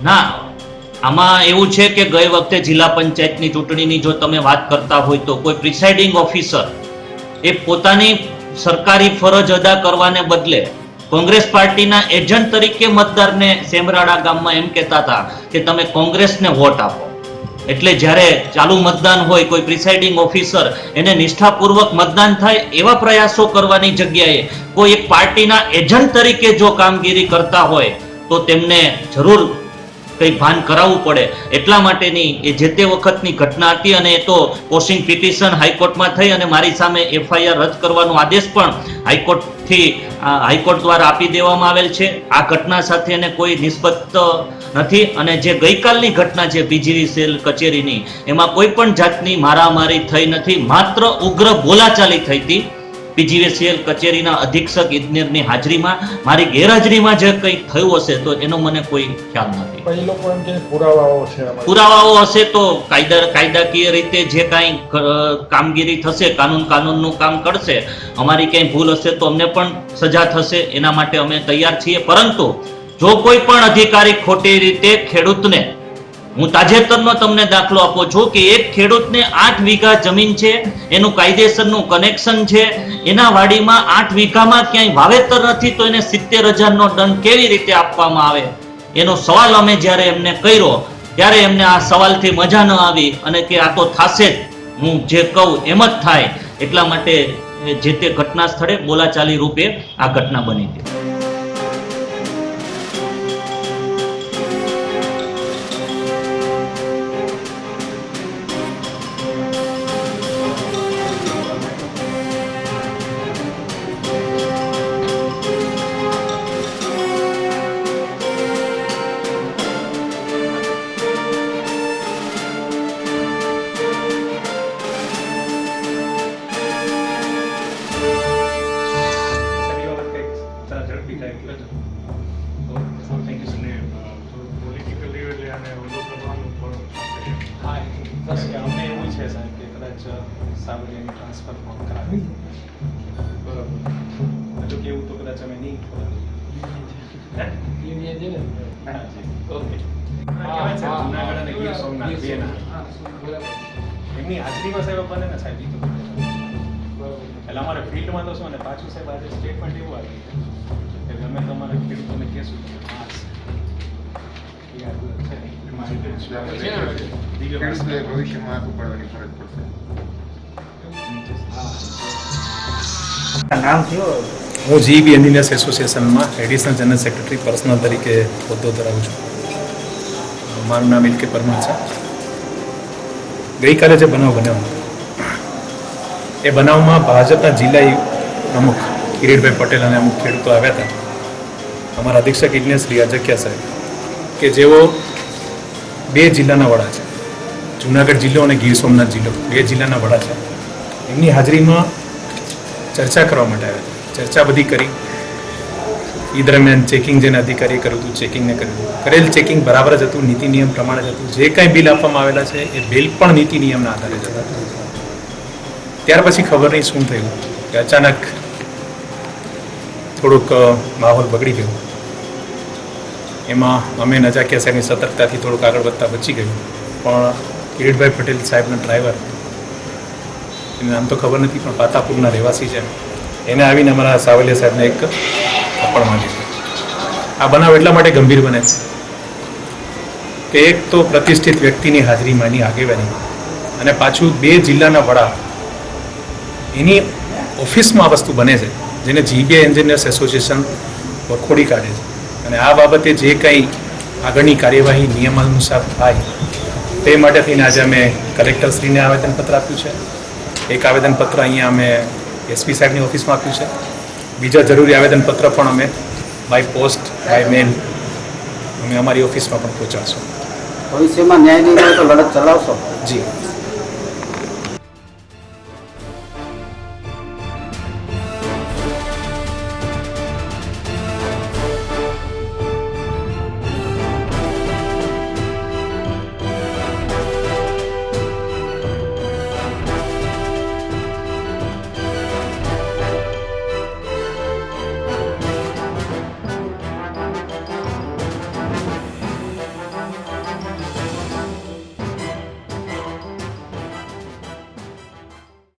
ના, આમાં એવું છે કે ગઈ વખતે જિલ્લા પંચાયતની ચૂંટણીની જો તમે વાત કરતા હોય તો કોઈ પ્રિસાઇડિંગ ઓફિસર એ પોતાની સરકારી ફરજ અદા કરવાને બદલે કોંગ્રેસ પાર્ટીના એજન્ટ તરીકે મતદારને સેમરાડા ગામમાં એમ કહેતા હતા કે તમે કોંગ્રેસને વોટ આપો. એટલે જ્યારે ચાલુ મતદાન હોય કોઈ પ્રિસાઇડિંગ ઓફિસર એને નિષ્ઠાપૂર્વક મતદાન થાય એવા પ્રયાસો કરવાની જગ્યાએ કોઈ એક પાર્ટીના એજન્ટ તરીકે જો કામગીરી કરતા હોય તો તેમને જરૂર કંઈ ભાન કરાવવું પડે. એટલા માટેની એ જે તે વખતની ઘટના હતી અને એ તો પોસ્ટિંગ પિટિશન હાઈકોર્ટમાં થઈ અને મારી સામે એફઆઈઆર રદ કરવાનો આદેશ પણ હાઈકોર્ટ દ્વારા આપી દેવામાં આવેલ છે. આ ઘટના સાથે એને કોઈ નિસ્બત નથી. અને જે ગઈકાલની ઘટના છે પીજીવી સેલ કચેરીની, એમાં કોઈ પણ જાતની મારામારી થઈ નથી, માત્ર ઉગ્ર બોલાચાલી થઈ હતી. પીજીવીસીએલ કચેરીના અધિક્ષક ઇજનેરની હાજરીમાં, મારી ગેરહાજરીમાં જે કંઈ થયું હશે તો એનો મને કોઈ ખ્યાલ નથી. પુરાવાઓ હશે તો કાયદાકીય રીતે જે કાંઈ કામગીરી થશે, કાનૂનનું કામ કરશે. અમારી ક્યાંય ભૂલ હશે તો અમને પણ સજા થશે, એના માટે અમે તૈયાર છીએ. પરંતુ જો કોઈ પણ અધિકારી ખોટી રીતે ખેડૂતને, હું તાજેતરનો તમને દાખલો આપું છું કે એક ખેડૂતને 8 વીઘા જમીન છે, એનું કાયદેસરનું કનેક્શન છે, એના વાડીમાં 8 વીઘામાં ક્યાંય વાવેતર નથી તો એને 70,000નો દંડ કેવી રીતે આપવામાં આવે? એનો સવાલ અમે જ્યારે એમને કર્યો ત્યારે એમને આ સવાલથી મજા ન આવી અને કે આ તો થાશે જ, હું જે કહું એમ જ થાય. એટલા માટે જે તે ઘટના સ્થળે બોલાચાલી રૂપે આ ઘટના બની હતી. અમને એવું છે સાહેબ કે કદાચ સાવલિયાની ટ્રાન્સફર કરાવી બરાબર જો કેવું તો કદાચ અમે નહીં એમની હાજરીમાં સાહેબ બને ને સાહેબ એટલે અમારે ફિલ્ડમાં તો શું ને પાછું સાહેબ આજે સ્ટેટમેન્ટ એવું આવ્યું કે અમે તમારા ખેડૂતોને કહેશું ભવિષ્યમાં પડવાની ફરજ પડશે. હું જીબી એન્જિનિયર્સ એસોસિએશનમાં એડિશનલ જનરલ સેક્રેટરી પર્સનલ તરીકે હોદ્દો ધરાવું છું. મારું નામ એલ કે પરમાર છે. ગઈકાલે જે બનાવ બન્યો એ બનાવમાં ભાજપના જિલ્લા પ્રમુખ કિરીટભાઈ પટેલ અને અમુક ખેડૂતો આવ્યા હતા. અમારા અધિક્ષક ઇજનેર શ્રી અજક્યા સાહેબ કે જેઓ 2 જિલ્લાના વડા છે, જુનાગઢ જિલ્લો અને ગીર સોમનાથ જિલ્લો, 2 જિલ્લાના વડા છે. એમની હાજરીમાં ચર્ચા કરવા માટે આવ્યા હતા. ચર્ચા બધી કરી. એ દરમિયાન ચેકિંગ જેને અધિકારીએ કર્યું હતું ચેકિંગને કર્યું હતું. કરેલ ચેકિંગ બરાબર જ હતું, નીતિ નિયમ પ્રમાણે જ હતું. જે કાંઈ બિલ આપવામાં આવેલા છે એ બિલ પણ નીતિ નિયમના આધારે જ હતા. ત્યાર પછી ખબર નહીં શું થયું કે અચાનક થોડુંક માહોલ બગડી ગયો. એમાં અમે નજાકિયા સાહેબની સતર્કતાથી થોડુંક આગળ વધતા બચી ગયું. પણ કિરીટભાઈ પટેલ સાહેબના ડ્રાઈવર, એને નામ તો ખબર નથી પણ પાતાપુરના રહેવાસી છે, એને આવીને અમારા સાવલિયા સાહેબને એક થપ્પડ મારી. આ બનાવ એટલા માટે ગંભીર બને છે કે એક તો પ્રતિષ્ઠિત વ્યક્તિની હાજરીમાં એની આગેવાની અને પાછું 2 જિલ્લાના વડા એની ઓફિસમાં આ વસ્તુ બને છે જેને જીબીઆઈ એન્જિનિયર્સ એસોસિએશન વખોડી કાઢે છે. અને આ બાબતે જે કંઈ આગળની કાર્યવાહી નિયમ અનુસાર થાય તે માટે થઈને આજે અમે કલેક્ટરશ્રીને આવેદનપત્ર આપ્યું છે. એક આવેદનપત્ર અહીંયા અમે એસપી સાહેબની ઓફિસમાં આપ્યું છે. બીજા જરૂરી આવેદનપત્ર પણ અમે બાય પોસ્ટ બાય મેલ અમે અમારી ઓફિસમાં પણ પહોંચાડશું. ભવિષ્યમાં ન્યાય નહીં મળે તો લડત ચલાવશો? જી.